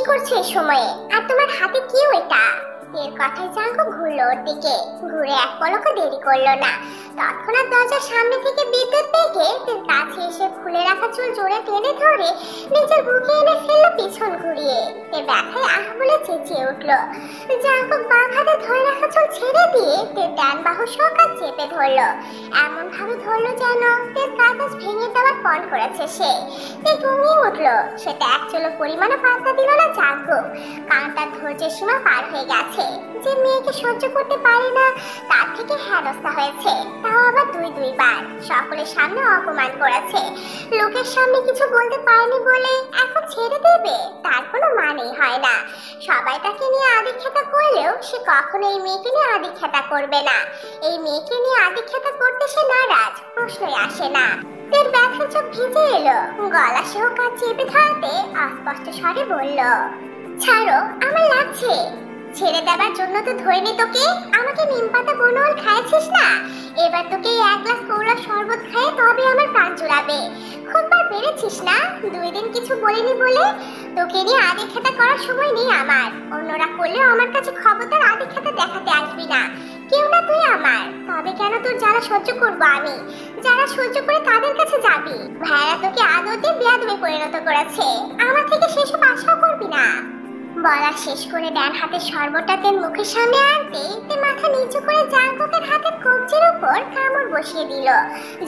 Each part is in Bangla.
করছো এই সময়ে? আর তোমার হাতে কি ওইটা? এর কথায় জাঙ্কুক ঘুরলো ওর দিকে। ঘুরে এক পলকও দেরি করলো না, তৎক্ষণাৎ দরজার সামনে থেকে বিদ্যুৎ বেগে তার কাছে এসে খুলে রাখা চুল জোরে টেনে ধরে নিজের বুকে এনে ফেললো পিছন ঘুরিয়ে। এ ব্যথায় আহ বলে চেঁচিয়ে উঠলো। জাঙ্কুক বাম হাতে ধরে রাখা চুল ছেড়ে দিয়ে তার ডান বাহু সকাল চেপে ধরলো, এমন ভাবে ধরলো যেন তার কাগজ ভেঙে দেওয়ার পণ করেছে সে। ঘুমিয়ে উঠলো। সেটা এক চুলো পরিমাণও পাত্তা দিল না জাঙ্কুক, কারণ তার ধৈর্যের সীমা পার হয়ে গেছে। যে মেয়েকে সহ্য করতে পারে না তার থেকে হেনস্থা হয়েছে, তাও আবার দুইবার। সকলের সামনে অপমান করেছে, লোকের সামনে কিছু বলতে পারেনি বলে এখন ছেড়ে দেবে, তার কোনো মানেই হয় না। সবাই তাকে নিয়ে আদিক্ষেতা করলেও সে কখনো এই মেয়েকে নিয়ে আদিক্ষেতা করবে না। এই মেয়েকে নিয়ে আদিক্ষেতা করতে সে নারাজ, প্রশ্নই আসে না। তার ব্যথার চোখ ভিজে এলো, গলা সহ কাজ চেপে ধরাতে অস্পষ্ট স্বরে বলল, ছাড়ো, আমার লাগছে। ছেড়ে দেবার জন্য তো ধরেনি তোকে। আমাকে নিমপাতা বনল খাইছিস না, এবার তোকে এক গ্লাস পৌলা শরবত খাইয়ে তবে আমার প্রাণ জুড়াবে। খুববার বেড়েছিস না, 2 দিন কিছু বলিনি বলে। তোকে নিয়ে আদিক্ষেতা করার সময় নেই আমার। অন্যরা করলেও আমার কাছে খবরদার আদিক্ষেতা দেখাতে আসবি না। কেউ না তুই আমার, তবে কেন তোর যারা সহ্য করবো আমি? যারা সহ্য করে তাদের কাছে যাবি। ভাইরা তোকে আদতে বেয়াদবে পরিণত করেছে, আমার থেকে সেসব আশাও করবি না। বলা শেষ করে ডান হাতের শরবতটা তের মুখের সামনে আনতে তে মাথা নিচু করে জাঙ্কুকের হাতের কবজির উপর কামড় বসিয়ে দিল।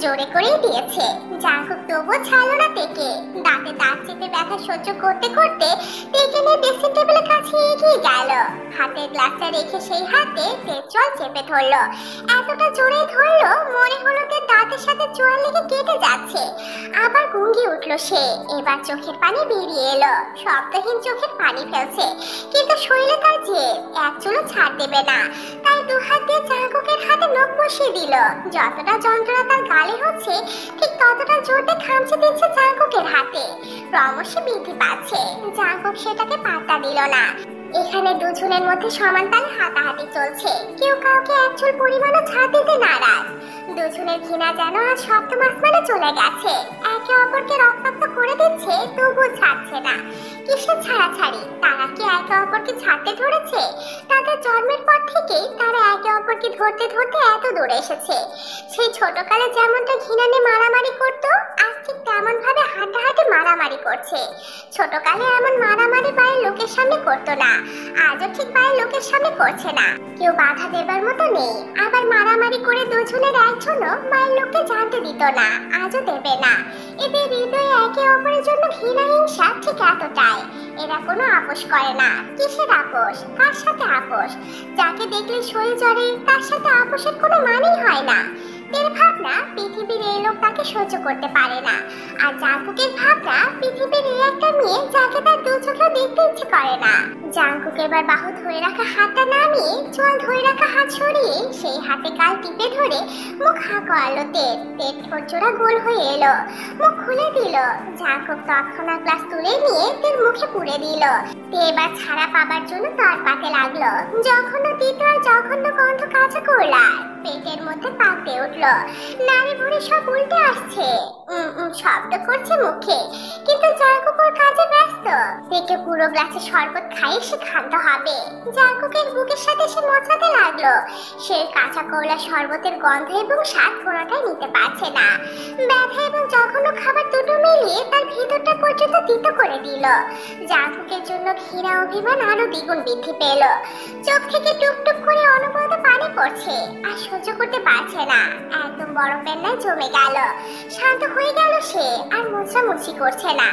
জোরে করেই দিয়েছে। জাঙ্কুক তবুও ছাড়লো না তেকে। দাঁতে দাঁত চেপে ব্যথা সহ্য করতে করতে তেকে নিয়ে ড্রেসিং টেবিলের কাছে এগিয়ে গেল। হাতের গ্লাসটা রেখে সেই হাতে তের চোয়াল চেপে ধরলো। এতটা জোরে ধরলো মনে হলো তের দাঁতের সাথে চোয়াল লেগে কেটে যাচ্ছে। আবার গুঙ্গি উঠলো সে। এবার চোখের পানি বেরিয়ে এলো, শব্দহীন চোখের পানি ফেলছে, কিন্তু শরীরে তার যে এক চুলো ছাড় দেবে না। তাই 2 হাত দিয়ে জাঙ্কুকের হাতে নখ বসিয়ে দিল। যতটা যন্ত্রণা তার গালে হচ্ছে ঠিক ততটা জোরে খামচে দিচ্ছে জাঙ্কুকের হাতে। ক্রমশ বৃদ্ধি পাচ্ছে, জাঙ্কুক সেটাকে পাত্তা দিল না। এখানে দুজনের মধ্যে সমান তালে হাতাহাতি চলছে, কেউ কাউকে এক চুল পরিমাণও ছাড় দিতে নারাজ। দুজনের ঘৃণা যেন আজ সপ্তম আসমানে চলে গেছে। একে অপরকে রক্তাক্ত করে দিচ্ছে, তবুও ছাড়ছে না। কিসের ছাড়াছাড়ি? তারা কি একে অপরকে ছাড়তে ধরেছে? তাদের জন্মের পর থেকেই তারা একে অপরকে ধরতে ধরতে এত দূরে এসেছে। সেই ছোটকালে যেমনটা ঘৃণা নিয়ে মারামারি করতো, আজ ঠিক তেমন ভাবে হাঁটাহাঁটি মারামারি করছে। ছোটকালে এমন মারামারি বাড়ির লোকের সামনে করতো না, আজও ঠিক বাড়ির লোকের সামনে করছে না। কেউ বাধা দেবার মতো নেই। আবার মারামারি করে দুজনের একজনও বাড়ির লোককে জানতে দিত না, আজও দেবে না। এদের হৃদয়ে একে অপরের জন্য ঘৃণা হিংসা ঠিক এতটাই। এরা কোনো আপোষ করে না। কিসের আপোষ? কার সাথে আপোষ? যাকে দেখলে শরীর জ্বরে তার সাথে আপোষের কোনো মানেই হয় না। এর ভাবনা পৃথিবীর এই লোক তাকে সহ্য করতে পারে না, আর জাঙ্কুকের ভাবনা পৃথিবীর এই একটা মেয়ে যাকে তার 2 চোখেও দেখতে ইচ্ছে করে না। জাঙ্কুক এবার বাহু ধরে রাখা হাতটা নামিয়ে চোয়াল ধরে রাখা হাত সরিয়ে সেই হাতে গাল টিপে ধরে মুখ হা করালো তের। তের ঠোঁট জোড়া গোল হয়ে এলো, মুখ খুলে দিল। জাঙ্কুক তৎক্ষণাৎ গ্লাস তুলে নিয়ে তের মুখে পুড়ে দিল। তে এবার ছাড়া পাবার জন্য তার পাতে লাগলো। জঘন্য তিতো আর জঘন্য গন্ধ কাঁচা করলা পেটের মধ্যে পাকতে উঠলো। নারী ভুঁড়ি সব উল্টে আসছে, শব্দ করছে মুখে, কিন্তু জাঙ্কুক ওর কাজে ব্যস্ত। তেকে পুরো গ্লাসে শরবত খাইয়ে সে ক্ষান্ত হবে। জাঙ্কুকের বুকের সাথে সে মোছাতে লাগলো। সে কাঁচা করলা শরবতের গন্ধ এবং স্বাদ কোনোটাই নিতে পারছে না। ব্যথা এবং জঘন্য খাবার দুটো মিলিয়ে তার ভিতরটা পর্যন্ত তিতো করে দিল। জাঙ্কুকের জন্য ঘৃণা অভিমান আরো দ্বিগুণ বৃদ্ধি পেল। চোখ থেকে টুকটুক করে অনবরত পানি পড়ছে, আর সহ্য করতে পারছে না। একদম বরফের ন্যায় জমে গেল। শান্ত হয়ে গেল সে, আর মোছামুছি করছে না।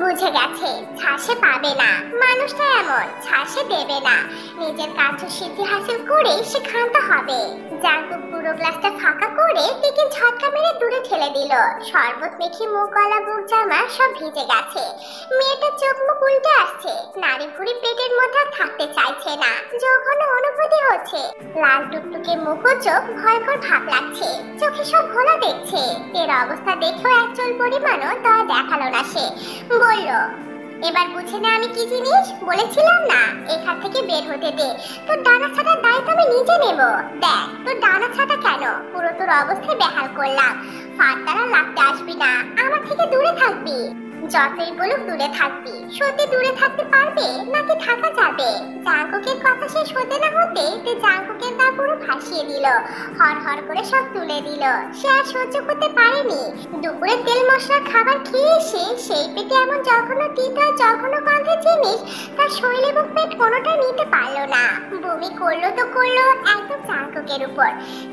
বুঝে গেছে ছাড় সে পাবে না। মানুষটা এমন, ছাড় সে দেবে না। নিজের কার্য সিদ্ধি হাসিল করে সে ক্ষান্ত হবে। জাঙ্কুক পুরো গ্লাসটা ফাঁকা করে টিকে ঝটকা মেরে দূরে ঠেলে দিল। শরবত মেখে মুখ, গলা, বুক, জামা সব ভিজে গেছে। মেয়েটার চোখ মুখ উল্টে আসছে। নারী ভুঁড়ি পেটের মধ্যে আর থাকতে চাইছে না। জঘন্য অনুভূতি হচ্ছে। লাল টুকটুকে মুখ ও চোখ ভয়ঙ্কর ভাব লাগছে। চোখে সব ঘোলা দেখছে। এর অবস্থা দেখেও এক চুল পরিমাণও দয়া দেখালো না সে। বলল, এবার বুঝে না আমি কি জিনিস? বলেছিলাম না এখান থেকে বের হতে দে। তোর ডানা ছাটার দায়িত্ব আমি নিজে নেব। দেখ তোর ডানা ছাটা কেন, পুরো তোর অবস্থায় বেহাল করলাম। ফাঁদ তারা লাগতে আসবি না, আমার থেকে দূরে থাকবি। যতই বলুক দূরে থাকবি, সত্যি দূরে থাকতে পারবে নাকি থাকা যাবে? জাঙ্কুকের কথা শেষ হতে না হতে জাঙ্কুকের গা পুরো ভাসিয়ে দিল, হর হর করে সব তুলে দিল। সে আর সহ্য করতে পারেনি। দুপুরে তেল মশলা খাবার খেয়ে এসে সেই পেটে এমন জঘন্য তিতা জঘন্য গন্ধের জিনিস তার শরীর এবং পেট কোনোটা নিতে পারলো না। বমি করলো তো করলো একদম জাঙ্কুকের উপর।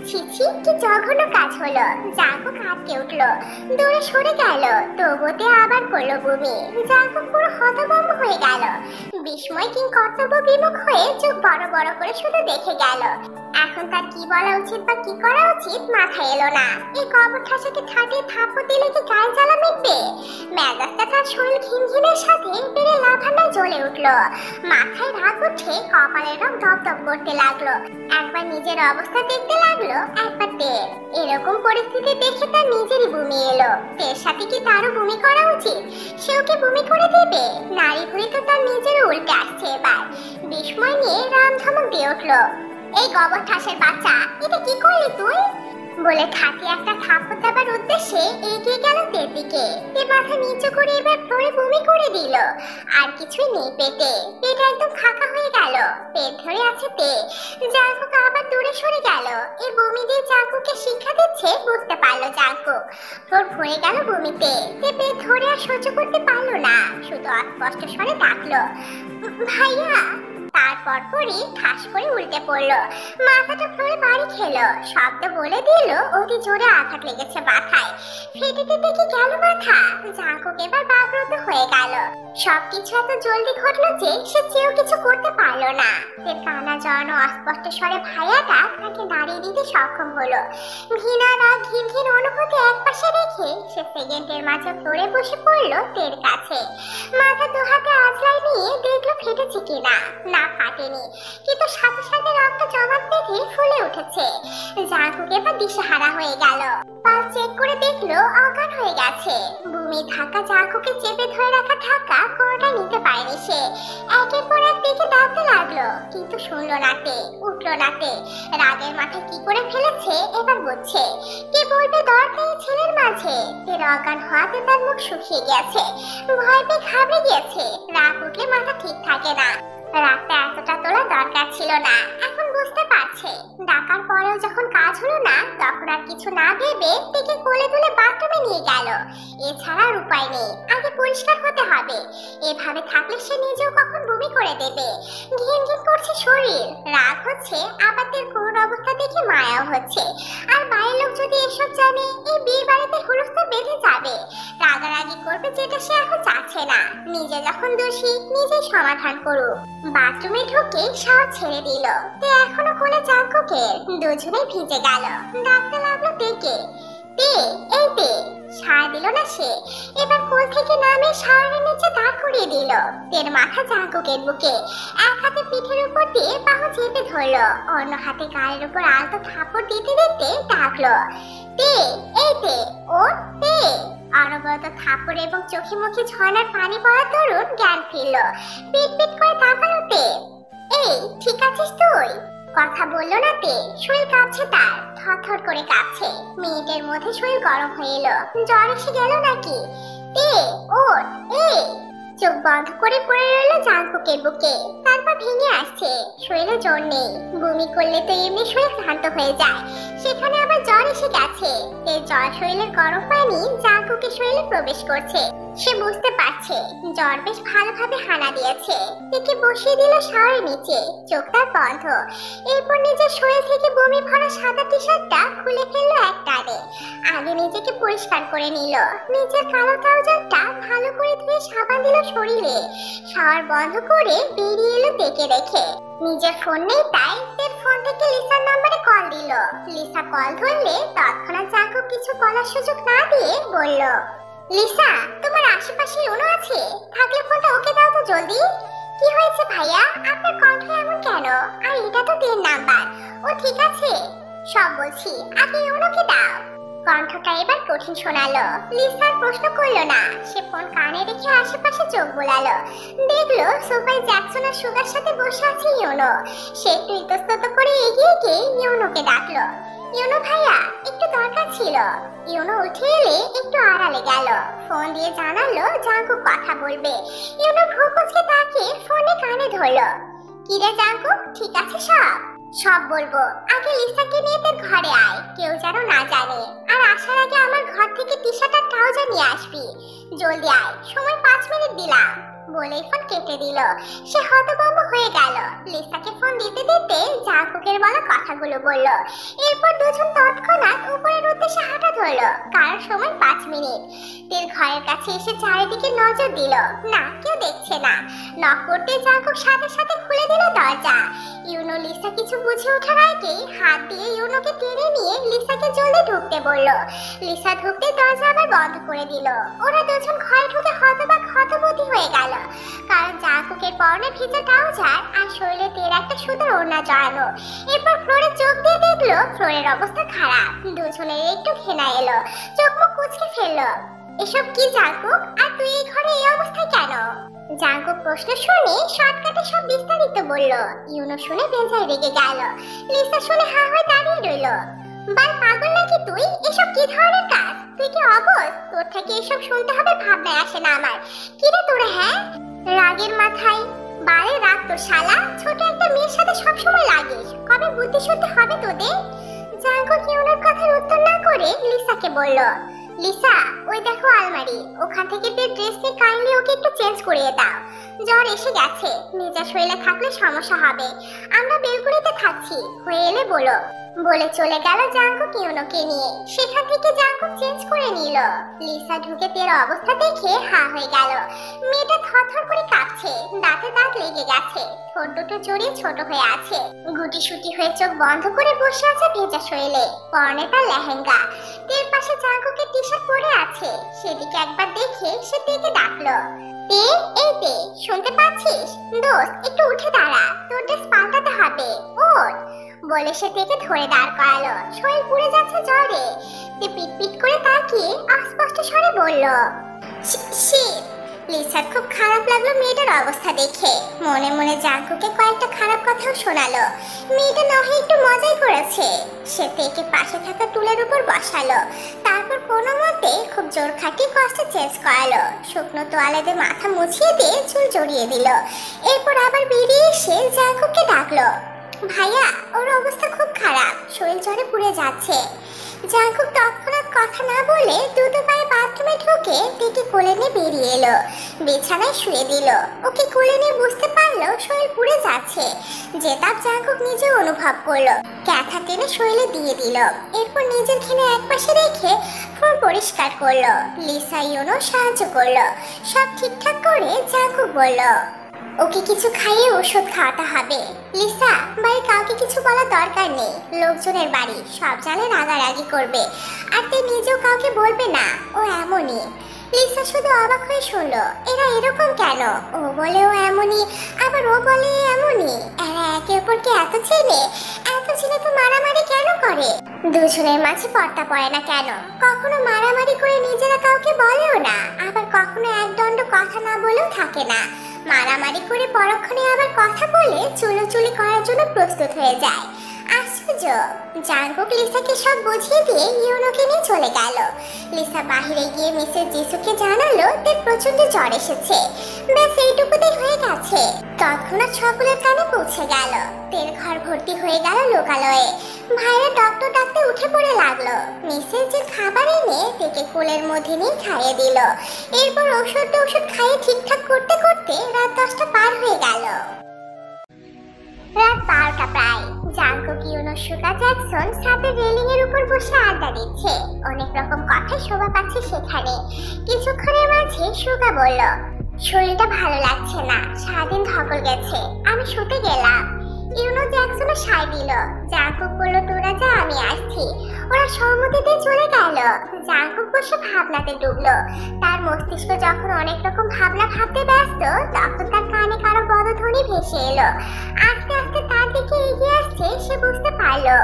ছিছি, কি জঘন্য কাজ হলো। জাঙ্কুক আটকে উঠলো, দূরে সরে গেল, তবুতে আবার করলো বমি। জাঙ্কুক পুরো হতভম্ব হয়ে গেল। বিস্ময় কিং কর্তব্য বিমুখ হয়ে চোখ বড় বড় করে শুধু দেখে গেল। এখন তার কি বলা উচিত বা কি করা উচিত মাথায় এলো না। এই কবর ঠাসাকে খাটিয়ে থাপ্পড় দিলে কি গায়ে জ্বালা মিটবে? মেজাজটা তার শরীর ঘিনঘিনের সাথে বেড়ে লাফান্ডায় জ্বলে উঠলো। মাথায় রাগ উঠে কপালের রং দপদপ করতে লাগলো। একবার নিজের অবস্থা দেখতে লাগলো, একবার তের। এরকম পরিস্থিতি দেখে তার নিজেরই বমি এলো। তের সাথে কি তারও বমি করা উচিত? সেও কি বমি করে দেবে? নারী ভুড়ি তো তার নিজেরও উল্টে আসছে এবার। বিস্ময় নিয়ে রাম ধমক দিয়ে উঠলো, এই গোবর ঠাসের বাচ্চা, এটা কি করলি তুই? বলে ঠাকি একটা থাপ্পড় দেবার উদ্দেশ্যে এগিয়ে গেল তের দিকে। তে মাথা নিচু করে এবার ফ্লোরে বমি করে দিল। আর কিছুই নেই পেটে, পেট একদম ফাঁকা হয়ে গেল। পেট ধরে আছে তে। জাঙ্কুক আবার দূরে সরে গেল। এই বমি দিয়ে জাঙ্কুককে শিক্ষা দিচ্ছে বুঝতে পারলো জাঙ্কুক। ফ্লোর ভরে গেল বমিতে। তে পেট ধরে আর সহ্য করতে পারলো না, শুধু অস্পষ্ট স্বরে ডাকলো, ভাইয়া। তারপর পরই ঠাস করে উল্টে পড়লো, মাথাটা ফ্লোরে বাড়ি খেলো। শব্দ বলে দিল অতি জোরে আঘাত লেগেছে মাথায়। ফেটে দেখে গেল মাথা। জাঙ্কুক এবার বাগরত হয়ে গেল। সবকিছু এত জলদি ঘটলো যে সে চেয়েও কিছু করতে পারলো না। এর কানা জড়ানো অস্পষ্ট স্বরে ভাইয়াটা তাকে দাঁড়িয়ে দিতে সক্ষম হলো। ঘৃণা রাগ ঘিন অনুভূতি একপাশে রেখে সে সেকেন্ডের মাঝে ফ্লোরে বসে পড়লো তের কাছে। মাথা দু হাতে আঁচড়ায় নিয়ে দেখলো ফেটেছে কিনা। না, ফাটেনি, কিন্তু সাথে সাথে রক্ত জমাট বেঁধে ফুলে উঠেছে। জাঙ্কুক এবার দিশেহারা হয়ে গেল। পাল চেক করে দেখলো অজ্ঞান হয়ে গেছে। ভূমি ধাক্কা জাঙ্কুকে চেপে ধরে রাখা ধাক্কা কোনোটা নিতে পারেনি সে। একের পর এক দিকে ডাকতে লাগলো, কিন্তু শুনলো না তে, উঠলো না তে। রাগের মাথায় কি করে ফেলেছে এবার বুঝছে। কে বলবে দরকার এই ছেলের মাঝে? তের অজ্ঞান হওয়াতে তার মুখ শুকিয়ে গেছে, ভয় পেয়ে ঘাবড়ে গিয়েছে। রাগ উঠলে মাথা ঠিক থাকে না। রাগটা এতটা তোলা দরকার ছিল না, এখন বুঝতে পারছে। ডাকার পরেও যখন কাজ হলো না, তখন আর কিছু না ভেবে থেকে কোলে তুলে বাথরুমে নিয়ে গেল। এছাড়া আর উপায় নেই, আগে পরিষ্কার হতে হবে। এভাবে থাকলে সে নিজেও কখন বমি করে দেবে। ঘিন ঘিন করছে শরীর, রাগ হচ্ছে, আবার তার করুণ অবস্থা দেখে মায়াও হচ্ছে। আর মায়ের লোক যদি এসব জানে, এই বিয়ে বাড়িতে হুলস্থুল বেঁধে যাবে। রাগারাগি করবে, যেটা সে এখন চাচ্ছে না। নিজে যখন দোষী, নিজেই সমাধান করুক। বাথরুমে ঢুকে সব ছেড়ে দিল। তে এখনো কোলে জাঙ্কুকের, দুজনেই ভিজে গেল। ডাকতে লাগলো তেকে, তে, এই তে। সাড়া দিল না সে। এবার কোল থেকে নামে শাওয়ারের নিচে দাঁড় করিয়ে দিল। তের মাথা জাঙ্কুকের বুকে, এক হাতে পিঠের উপর দিয়ে বাহু চেপে ধরলো, অন্য হাতে গালের উপর আলতো থাপড় দিতে দিতে ডাকলো, তে, এই তে, ওঠ তে। অনবরত থাপড় এবং চোখে মুখে ঝর্ণার পানি পড়া তরুণ জ্ঞান ফিরল। পিট পিট করে তাকালো তে। এই, ঠিক আছিস তুই? কথা বললো না তে। শরীর কাঁপছে তার, থরথর করে কাঁপছে। মিনিটের মধ্যে শরীর গরম হয়ে এলো। জ্বর এসে গেল নাকি? তে, ওঠ, এই। চোখ বন্ধ করে পড়ে রইল জাঙ্কুকের বুকে। তারপর ভেঙে আসছে, শরীরে জোর নেই। বমি করলে তো এমনি শরীর ক্লান্ত হয়ে যায়, সেখানে আবার জ্বর এসে গেছে। এই জ্বর শরীরের গরম পানি জাঙ্কুকের শরীরে প্রবেশ করছে। সে বুঝতে পারছে জ্বর বেশ ভালোভাবে হানা দিয়েছে। একে বসিয়ে দিল শাওয়ারের নিচে, চোখ তার বন্ধ। এরপর নিজের শরীর থেকে বমি ভরা সাদা টি শার্টটা খুলে ফেললো এক টানে। আগে নিজেকে পরিষ্কার করে নিল। নিজের কালো ট্রাউজারটা ভালো করে ধুয়ে সাবান দিল শরীরে। শাওয়ার বন্ধ করে বেরিয়ে এলো তেকে রেখে। নিজের ফোন নেই তাই তের ফোন থেকে লিসার নম্বরে কল দিল। লিসা কল ধরলে তৎক্ষণাৎ জাঙ্কুক কিছু বলার সুযোগ না দিয়ে বলল, লিসা, তোমার আশেপাশে ইউনো আছে? থাকলে ফোনটা ওকে দাও তো জলদি। কি হয়েছে ভাইয়া, আপনার কণ্ঠ এমন কেন? আর এটা তো তের নাম্বার। ও ঠিক আছে, সব বলছি, আগে ইউনোকে দাও। কণ্ঠটা এবার কঠিন শোনালো। লিসার প্রশ্ন করলো না, সে ফোন কানে রেখে আশেপাশে চোখ বোলালো। দেখলো সোফায় জ্যাকসন আর সুগার সাথে বসে আছে ইউনো। সে একটু ইতস্তত করে এগিয়ে গিয়ে ইউনোকে ডাকলো, ইউনো ভাইয়া, একটু দরকার ছিল। ইউনো উঠে এলে একটু আড়ালে গেল, ফোন দিয়ে জানালো জাঙ্কুক কথা বলবে। ইউনো ভ্রু কুঁচকে তাকিয়ে ফোনে কানে ধরলো। কিরে জাঙ্কুক, ঠিক আছে সব? সব বলবো, আগে লিসাকে নিয়ে তোর ঘরে আয়, কেউ যেন না জানে। আর আসার আগে আমার ঘর থেকে টি শার্ট আর ট্রাউজার নিয়ে আসবি। জলদি আয়, সময় 5 মিনিট দিলাম। বলেই ফোন কেটে দিল। সে হতভম্ব হয়ে গেল। লিসাকে ফোন দিতে দিতে জাঙ্কুকের বলা কথাগুলো বলল। এরপর দুজন তৎক্ষণাৎ উপরের উদ্দেশ্যে হাঁটা ধরলো। কার সময় 5 মিনিট। তের ঘরের কাছে এসে চারিদিকে নজর দিল, না কেউ দেখছে না। নক করতে জাঙ্কুক সাথে সাথে খুলে দিল দরজা। ইউনো লিসা কিছু বুঝে ওঠার আগেই হাত দিয়ে ইউনোকে টেনে নিয়ে লিসাকে জলদি ঢুকতে বলল। লিসা ঢুকতে দরজা আবার বন্ধ করে দিল। ওরা দুজন ঘরে ঢুকে হতবাক হতবুদ্ধি হয়ে গেল, কারণ জাঙ্কুকের পরনে ভিজা ট্রাউজার আর শরীরে তেল একটা সুতার ওড়না জড়ানো। এরপর ফ্লোরে চোখ দিয়ে দেখলো ফ্লোরের অবস্থা খারাপ। দুজনের একটু ঘেনা এলো, চোখ মুখ কুঁচকে ফেললো। এসব কি জাঙ্কুক, আর তুই এই ঘরে এই অবস্থায় কেন? জাঙ্কুক প্রশ্ন শুনে শর্টকাটে সব বিস্তারিত বলল। ইউনো শুনে বেজায় রেগে গেল। লিসা শুনে হা হয়ে দাঁড়িয়ে রইল। বাল পাগল নাকি তুই? এসব কি ধরনের কাজ? তুই কি অবশ? তোর থেকে এসব শুনতে হবে ভাবনায় আসে না আমার। কি রে তোরা, হ্যাঁ? রাগের মাথায় বারে রাগ তোর শালা। ছোট একটা মেয়ের সাথে সবসময় লাগিস, কবে বুদ্ধি শুদ্ধি হবে তোদের? জাঙ্কুক ইউনোর কথার উত্তর না করে লিসাকে বলল, লিসা ওই দেখো আলমারি, ওখান থেকে তোর ড্রেস নিয়ে কাইন্ডলি ওকে একটু চেঞ্জ করিয়ে দাও। জ্বর এসে গেছে, নিজের শরীরে থাকলে সমস্যা হবে। আমরা বেলকুনিতে থাকছি, হয়ে এলে বলো। বলে চলে গেল জাঙ্কুক ইউনোকে নিয়ে। সেখান থেকে জাঙ্কুক চেঞ্জ করে নিল। লিসা ঢুকে তের অবস্থা দেখে হা হয়ে গেল। মেয়েটা থরথর করে কাঁপছে, দাঁতে দাঁত লেগে গেছে, ঠোঁট দুটো জড়িয়ে ছোট হয়ে আছে, গুটি সুটি হয়ে চোখ বন্ধ করে বসে আছে ভেজা শরীরে, পরনে তার লেহেঙ্গা। তের পাশে জাঙ্কুকের টি শার্ট পরে আছে। সেদিকে একবার দেখে সে তেকে ডাকলো, তে, এই তে, শুনতে পাচ্ছিস? দোস্ত একটু উঠে দাঁড়া, তোর ড্রেস পাল্টাতে হবে, ওঠ। বলে সে থেকে ধরে দাঁড় করালো। শরীর পুড়ে যাচ্ছে জ্বরে। তে পিট পিট করে তাকিয়ে অস্পষ্ট স্বরে বলল, শিট। লিসার খুব খারাপ লাগলো মেয়েটার অবস্থা দেখে। মনে মনে জাঙ্কুকে কয়েকটা খারাপ কথাও শোনালো। মেয়েটা না হয় একটু মজাই করেছে। সে তেকে পাশে থাকা টুলের উপর বসালো। তারপর কোনো মতে খুব জোর খাটিয়ে কষ্টে চেঞ্জ করালো। শুকনো তোয়ালে দিয়ে মাথা মুছিয়ে দিয়ে চুল জড়িয়ে দিল। এরপর আবার বেরিয়ে এসে জাঙ্কুককে ডাকলো, ভাইয়া ওর অবস্থা খুব খারাপ, শরীর জ্বরে পুড়ে যাচ্ছে। জাঙ্কুক তৎক্ষণাৎ কথা না বলে দ্রুত পায়ে বাথরুমে ঢুকে তেকে কোলে নিয়ে বেরিয়ে এলো। বিছানায় শুয়ে দিল। ওকে কোলে নিয়ে বুঝতে পারলো শরীর পুড়ে যাচ্ছে, যে তাপ জাঙ্কুক নিজে অনুভব করলো। ক্যাথা টেনে শরীরে দিয়ে দিল। এরপর নিজের ঘেনে একপাশে রেখে ফ্লোর পরিষ্কার করলো। লিসা ইউনো সাহায্য করলো। সব ঠিকঠাক করে জাঙ্কুক বলল, ওকে কিছু খাইয়ে ওষুধ খাওয়াতে হবে। লিসা, বাড়ি কাউকে কিছু বলার দরকার নেই। লোকজনের বাড়ি, সব জানে রাগারাগি করবে। আর তুই নিজেও কাউকে বলবে না, ও এমনই। লিসা শুধু অবাক হয়ে শুনলো, এরা এরকম কেন? ও বলে ও এমনই, আবার ও বলে এমনই। এরা একে অপরকে এত চেনে, এত চেনে তো মারামারি কেন করে? দুজনের মাঝে পর্দা পড়ে না কেন? কখনো মারামারি করে নিজেরা কাউকে বলেও না, আবার কখনো এক দণ্ড কথা না বলেও থাকে না। মারামারি করে পরক্ষণে আবার কথা বলে চুলোচুলি করার জন্য প্রস্তুত হয়ে যায়। আশ্চর্য। জাঙ্কুক লিসাকে সব বুঝিয়ে দিয়ে ইউনোকে নিয়ে চলে গেল। লিসা বাহিরে গিয়ে মিসেস জিসুকে জানালো তার প্রচন্ড জ্বর এসেছে। ব্যাস এইটুকুতেই হয়ে গেছে। তৎক্ষণাৎ সকলের কানে পৌঁছে গেল। তের ঘর ভর্তি হয়ে গেল লোকালয়ে। ভাইরা ডক্টর ডাকতে উঠে পড়ে লাগলো। মিসেস যে খাবার এনে তেকে কোলের মধ্যে নিয়ে খাইয়ে দিল। এরপর ওষুধ খাইয়ে ঠিকঠাক করতে করতে রাত 10টা পার হয়ে গেল। রাত 12টা প্রায়। জাঙ্কুক ইউনো সুগা জ্যাকসন ছাদের রেলিং এর উপর বসে আড্ডা দিচ্ছে। অনেক রকম কথা শোভা পাচ্ছে সেখানে। কিছুক্ষণের মাঝে সুগা বলল, শরীরটা ভালো লাগছে না, সারাদিন ধকল গেছে, আমি শুতে গেলাম। ইউনো জ্যাকসনও সায় দিল। জাঙ্কুক বলল, তোরা যা, আমি আসছি। ওরা সম্মতিতে চলে গেল। জাঙ্কুক বসে ভাবনাতে ডুবলো। তার মস্তিষ্ক যখন অনেক রকম ভাবনা ভাবতে ব্যস্ত, তখন তার কানে কারো পদধ্বনি ভেসে এলো। আস্তে আস্তে তার দিকে এগিয়ে আসছে সে বুঝতে পারলো।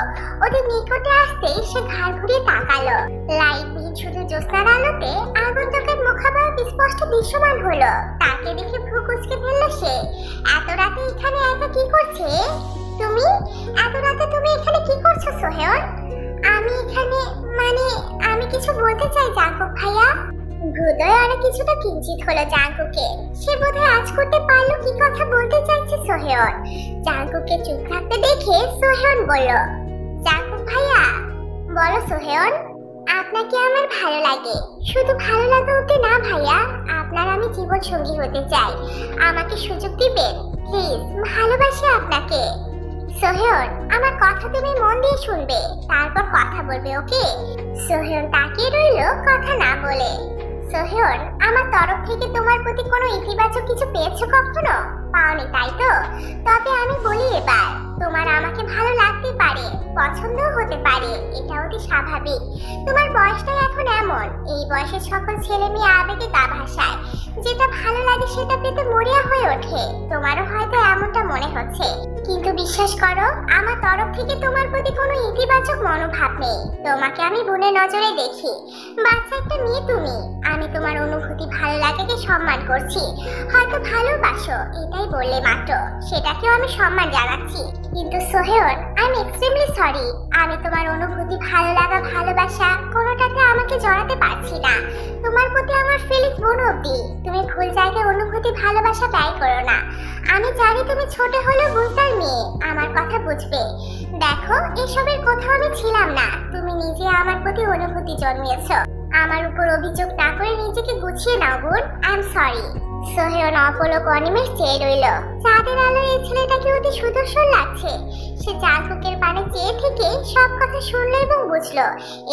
ওদের নিকটে আসতেই সে ঘাড় ঘুরিয়ে তাকালো। লাইটবিহীন শুধু জ্যোৎস্নার আলোতে আগন্তুকের মুখাবয়ব স্পষ্ট দৃশ্যমান হলো। তাকে দেখে ভ্রু কুঁচকে ফেললো সে। এত রাতে এখানে একা কি করছে তুমি? এত রাতে তুমি এখানে কি করছো সোহেল? এখানে, মানে আমি কিছু বলতে চাই জাঙ্কুক ভাইয়া। হৃদয় আরো কিছুটা কিঞ্চিত হলো জাঙ্কুকে। সে বোধহয় আজ করতে পারলো কি কথা বলতে চাইছে সোহেয়ন। জাঙ্কুকে চুপ থাকতে দেখে সোহেয়ন বলল, জাঙ্কুক ভাইয়া। বলো সোহেয়ন। আপনাকে আমার ভালো লাগে। শুধু ভালো লাগা অব্দি না ভাইয়া, আপনার আমি জীবন সঙ্গী হতে চাই। আমাকে সুযোগ দিবেন প্লিজ, ভালোবাসি আপনাকে। সোহেয়ন, আমার কথা তুমি মন দিয়ে শুনবে, তারপর কথা বলবে, ওকে? সোহেয়ন তাকিয়ে রইল কথা না বলে। সোহেয়ন, আমার তরফ থেকে তোমার প্রতি কোনো ইতিবাচক কিছু পেয়েছো কখনো? পাওনি তাই তো? তবে আমি বলি এবার, তোমার আমাকে ভালো লাগতে পারে, পছন্দও হতে পারে, এটা অতি স্বাভাবিক। তোমার বয়সটাই এখন এমন, এই বয়সের সকল ছেলে মেয়ে আবেগে গা ভাসায়। যেটা ভালো লাগে সেটা পেতে মরিয়া হয়ে ওঠে। তোমারও হয়তো এমনটা মনে হচ্ছে, কিন্তু বিশ্বাস করো, আমার তরফ থেকে তোমার প্রতি কোনো ইতিবাচক মনোভাব নেই। তোমাকে আমি বোনের নজরে দেখি। বাচ্চা একটা মেয়ে তুমি। আমি তোমার অনুভূতি, ভালো লাগাকে সম্মান করছি। হয়তো ভালোবাসো, এটাই বললে মাত্র, সেটাকেও আমি সম্মান জানাচ্ছি। কিন্তু সোহেয়ন, আই এম এক্সট্রিমলি সরি। আমি তোমার অনুভূতি, ভালো লাগা, ভালোবাসা কোনোটাতে আমাকে জড়াতে পারছি না। তোমার প্রতি আমার ফিলিংস বোন অব্দি। তুমি ভুল জায়গায় অনুভূতি, ভালোবাসা ব্যয় করো না। আমি জানি তুমি ছোট হলেও বুঝতার মেয়ে, আমার কথা বুঝবে। দেখো, এসবের কোথাও আমি ছিলাম না। তুমি নিজে আমার প্রতি অনুভূতি জন্মিয়েছো। আমার উপর অভিযোগ না করে নিজেকে গুছিয়ে নাও বোন। I am sorry. সোহেয়ন অপলক অনিমেষ চেয়ে রইল। চাঁদের আলোয় এই ছেলেটাকে অতি সুদর্শন লাগছে। সে জাঙ্কুকের পানে চেয়ে থেকে সব কথা শুনলো এবং বুঝলো,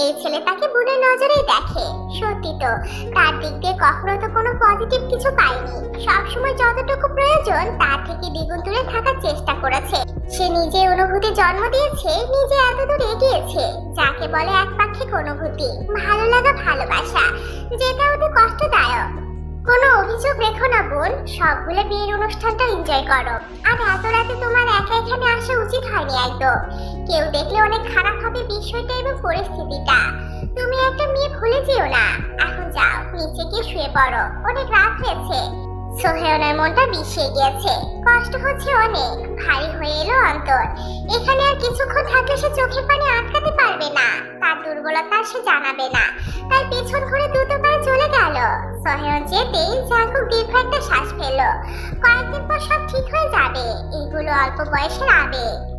এই ছেলে তাকে বোনের নজরেই দেখে। সত্যি তো, তার দিক দিয়ে কখনো তো কোনো পজিটিভ কিছু পায়নি। সবসময় যতটুকু প্রয়োজন তার থেকে দ্বিগুণ দূরে থাকার চেষ্টা করেছে। সে নিজে অনুভূতি জন্ম দিয়েছে, নিজে এতদূর এগিয়েছে, যাকে বলে একপাক্ষিক অনুভূতি, ভালো লাগা, ভালোবাসা, যেটা অতি কষ্টদায়ক। কোনো অভিযোগ রেখো না বোন, সবগুলো বিয়ের অনুষ্ঠানটা এনজয় করো। আর এত রাতে তোমার একা এখানে আসা উচিত হয়নি একদম। কেউ দেখলে অনেক খারাপ হবে বিষয়টা এবং পরিস্থিতিটা। তুমি একটা মেয়ে ভুলে যেও না। এখন যাও, নিচে গিয়ে শুয়ে পড়ো, অনেক রাত হয়েছে। সোহেয়নের মনটা বিষিয়ে গিয়েছে, কষ্ট হচ্ছে অনেক, ভারী হয়ে এলো অন্তর। এখানে আর কিছুক্ষণ থাকলে সে চোখের পানি আটকাতে পারবে না, তার দুর্বলতা সে জানাবে না। তাই পেছন ঘুরে দ্রুত পায়ে চলে গেল। সোহেয়ন যেতেই জাঙ্কুক দীর্ঘ একটা শ্বাস ফেলল। কয়েকদিন পর সব ঠিক হয়ে যাবে, এগুলো অল্প বয়সের আবেগ।